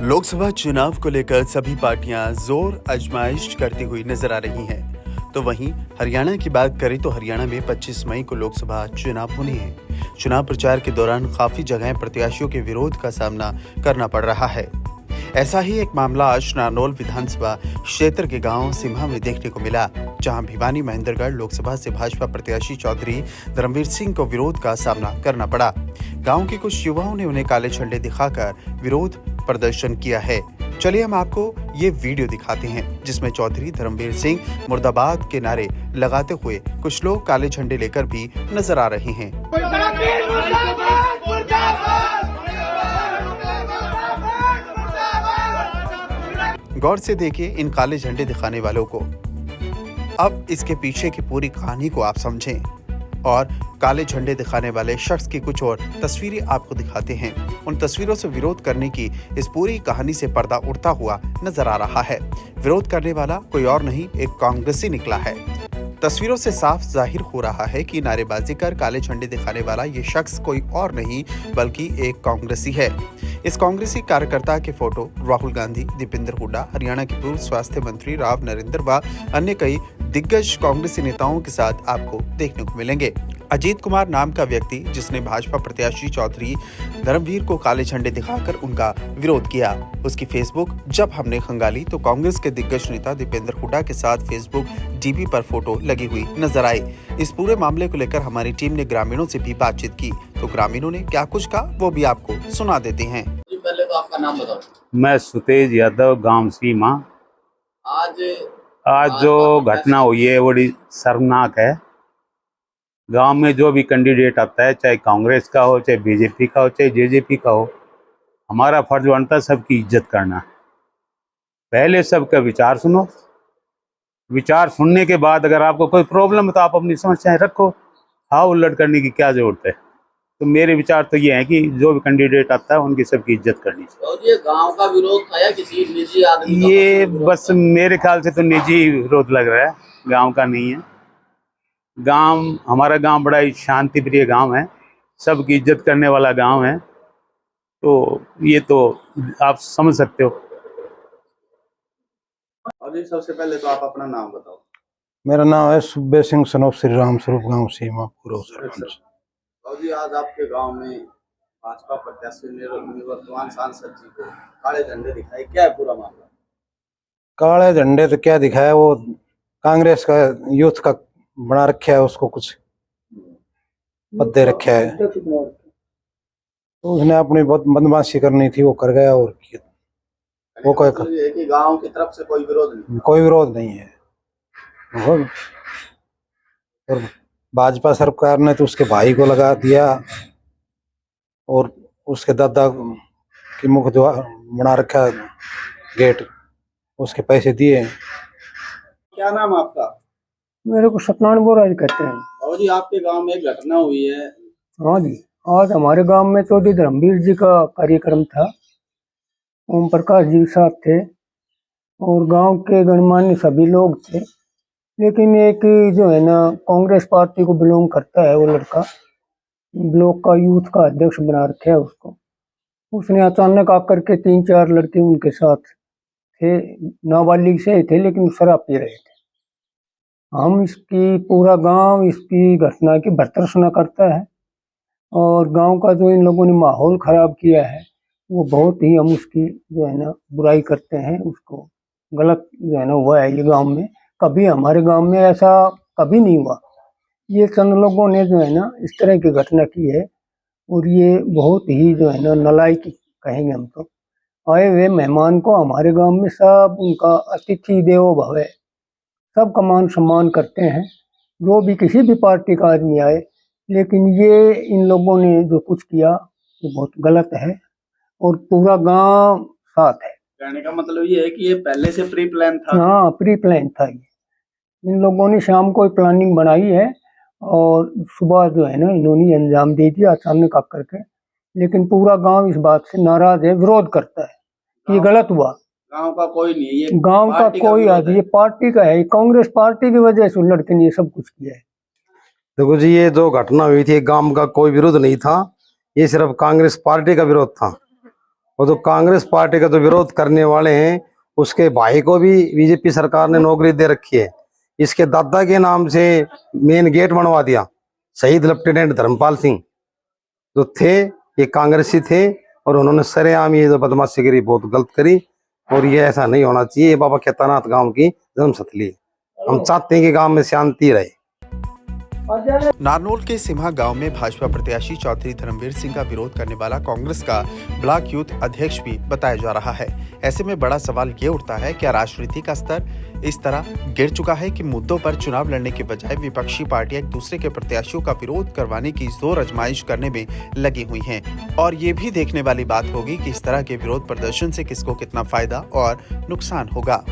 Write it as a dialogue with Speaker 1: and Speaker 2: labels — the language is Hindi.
Speaker 1: लोकसभा चुनाव को लेकर सभी पार्टियां जोर आजमाइश करती हुई नजर आ रही हैं। तो वहीं हरियाणा की बात करें तो हरियाणा में 25 मई को लोकसभा चुनाव होने हैं। चुनाव प्रचार के दौरान काफी जगह प्रत्याशियों के विरोध का सामना करना पड़ रहा है। ऐसा ही एक मामला आज नारनौल विधानसभा क्षेत्र के गांव सिम्हा में देखने को मिला, जहां भिवानी महेंद्रगढ़ लोकसभा से भाजपा प्रत्याशी चौधरी धर्मवीर सिंह को विरोध का सामना करना पड़ा। गांव के कुछ युवाओं ने उन्हें काले झंडे दिखाकर विरोध प्रदर्शन किया है। चलिए हम आपको ये वीडियो दिखाते हैं, जिसमें चौधरी धर्मवीर सिंह मुर्दाबाद के नारे लगाते हुए कुछ लोग काले झंडे लेकर भी नजर आ रहे हैं। गौर से देखिए इन काले झंडे दिखाने वालों को। अब इसके पीछे की पूरी कहानी को आप समझें और काले झंडे दिखाने वाले शख्स की कुछ और तस्वीरें आपको दिखाते हैं। उन तस्वीरों से विरोध करने की इस पूरी कहानी से पर्दा उड़ता हुआ नजर आ रहा है। विरोध करने वाला कोई और नहीं, एक कांग्रेसी निकला है। तस्वीरों से साफ जाहिर हो रहा है कि नारेबाजी कर काले झंडे दिखाने वाला ये शख्स कोई और नहीं बल्कि एक कांग्रेसी है। इस कांग्रेसी कार्यकर्ता के फोटो राहुल गांधी, दीपेंद्र हुड्डा, हरियाणा के पूर्व स्वास्थ्य मंत्री राव नरेंद्र व अन्य कई दिग्गज कांग्रेसी नेताओं के साथ आपको देखने को मिलेंगे। अजीत कुमार नाम का व्यक्ति, जिसने भाजपा प्रत्याशी चौधरी धर्मवीर को काले झंडे दिखाकर उनका विरोध किया, उसकी फेसबुक जब हमने खंगाली तो कांग्रेस के दिग्गज नेता दीपेंद्र हुड्डा के साथ फेसबुक डीपी पर फोटो लगी हुई नजर आई। इस पूरे मामले को लेकर हमारी टीम ने ग्रामीणों से भी बातचीत की, तो ग्रामीणों ने क्या कुछ कहा वो भी आपको सुना देते हैं।
Speaker 2: पहले तो आपका नाम बताओ।
Speaker 3: मैं सुतेज यादव, गांव सीमा। आज जो घटना हुई है बड़ी शर्मनाक है। गांव में जो भी कैंडिडेट आता है, चाहे कांग्रेस का हो, चाहे बीजेपी का हो, चाहे जेजेपी का हो, हमारा फर्ज बनता है सबकी इज्जत करना। पहले सबका विचार सुनो, विचार सुनने के बाद अगर आपको कोई प्रॉब्लम है तो आप अपनी समस्याएं रखो। हाँ, उल्लड़ करने की क्या जरूरत है। तो मेरे विचार तो ये है कि जो भी कैंडिडेट आता है उनकी सबकी इज्जत करनी चाहिए।
Speaker 2: तो ये गांव का विरोध था या किसी निजी आदमी का?
Speaker 3: ये बस मेरे ख्याल से तो निजी विरोध लग रहा है, गांव का नहीं है। हमारा गांव बड़ा ही शांति प्रिय गांव है, सबकी इज्जत करने वाला गांव है। तो ये तो आप समझ सकते हो।
Speaker 1: अभी सबसे पहले तो आप अपना नाम बताओ।
Speaker 4: मेरा नाम है सुब्बे सिंह सनोप श्री राम स्वरूप, गांव सीमा, पूर्व सरपंच।
Speaker 1: जी, आज आपके गांव में भाजपा प्रत्याशी निवर्तमान सांसद जी को काले झंडे दिखाए, क्या है पूरा मामला?
Speaker 4: काले झंडे तो क्या दिखाया, वो कांग्रेस का यूथ का बना रखा है, उसको कुछ पद दे रखा है। तो उसने अपनी बहुत बदमाशी करनी थी, वो कर गया। और वो कोई
Speaker 1: है कि गांव की तरफ से कोई विरोध नहीं?
Speaker 4: कोई विरोध नहीं है। और भाजपा सरकार ने तो उसके भाई को लगा दिया और उसके दादा की मुख द्वार बना रखा गेट, उसके पैसे दिए।
Speaker 1: क्या नाम आपका?
Speaker 5: मेरे को सत्यनारायण बोराज कहते हैं।
Speaker 1: और जी, आपके गांव में एक घटना हुई है।
Speaker 5: हाँ जी, आज हमारे गांव में चौधरी धर्मवीर जी का कार्यक्रम था। ओम प्रकाश जी साथ थे और गांव के गणमान्य सभी लोग थे, लेकिन एक जो है ना कांग्रेस पार्टी को बिलोंग करता है, वो लड़का ब्लॉक का यूथ का अध्यक्ष बना रखा है उसको। उसने अचानक आकर के 3-4 लड़के उनके साथ थे, नाबालिग से थे लेकिन शराब पी रहे थे। हम इसकी पूरा गांव इसकी घटना की भर्त्सना करता है और गांव का जो इन लोगों ने माहौल खराब किया है वो बहुत ही हम उसकी जो है ना बुराई करते हैं। उसको गलत जो है ना हुआ है ये गांव में। कभी हमारे गांव में ऐसा कभी नहीं हुआ। ये चंद लोगों ने जो है ना इस तरह की घटना की है और ये बहुत ही जो है ना नालायकी कहेंगे हम तो। आए हुए मेहमान को हमारे गांव में सब उनका अतिथि देवो भव, सब का मान सम्मान करते हैं, जो भी किसी भी पार्टी का आदमी आए। लेकिन ये इन लोगों ने जो कुछ किया वो बहुत गलत है और पूरा गांव साथ है।
Speaker 1: कहने का मतलब ये है कि ये पहले से प्री प्लान था?
Speaker 5: हाँ, प्री प्लान था ये। इन लोगों ने शाम को प्लानिंग बनाई है और सुबह जो है ना इन्होंने अंजाम दे दिया अचानक आकर के। लेकिन पूरा गांव इस बात से नाराज है, विरोध करता है कि ये गलत हुआ।
Speaker 1: गांव का कोई नहीं है, ये
Speaker 5: गांव का कोई आदमी, ये पार्टी का है, कांग्रेस पार्टी की वजह से लड़के ने ये सब कुछ किया है।
Speaker 4: देखो जी, ये जो घटना हुई थी गांव का कोई विरोध नहीं था, ये सिर्फ कांग्रेस पार्टी का विरोध था। और जो कांग्रेस पार्टी का जो विरोध करने वाले हैं उसके भाई को भी बीजेपी सरकार ने नौकरी दे रखी है। इसके दादा के नाम से मेन गेट बनवा दिया। शहीद लेफ्टिनेंट धर्मपाल सिंह जो थे ये कांग्रेसी थे और उन्होंने सरेआम ये जो बदमाशी करी बहुत गलत करी और ये ऐसा नहीं होना चाहिए। ये बाबा केदारनाथ गांव की जन्मस्थली है। हम चाहते हैं कि गांव में शांति रहे।
Speaker 1: नारनौल के सिम्हा गांव में भाजपा प्रत्याशी चौधरी धर्मवीर सिंह का विरोध करने वाला कांग्रेस का ब्लॉक यूथ अध्यक्ष भी बताया जा रहा है। ऐसे में बड़ा सवाल ये उठता है, क्या राजनीति का स्तर इस तरह गिर चुका है कि मुद्दों पर चुनाव लड़ने के बजाय विपक्षी पार्टियां एक दूसरे के प्रत्याशियों का विरोध करवाने की जोर आजमाइश करने में लगी हुई हैं। और ये भी देखने वाली बात होगी कि इस तरह के विरोध प्रदर्शन से किसको कितना फायदा और नुकसान होगा।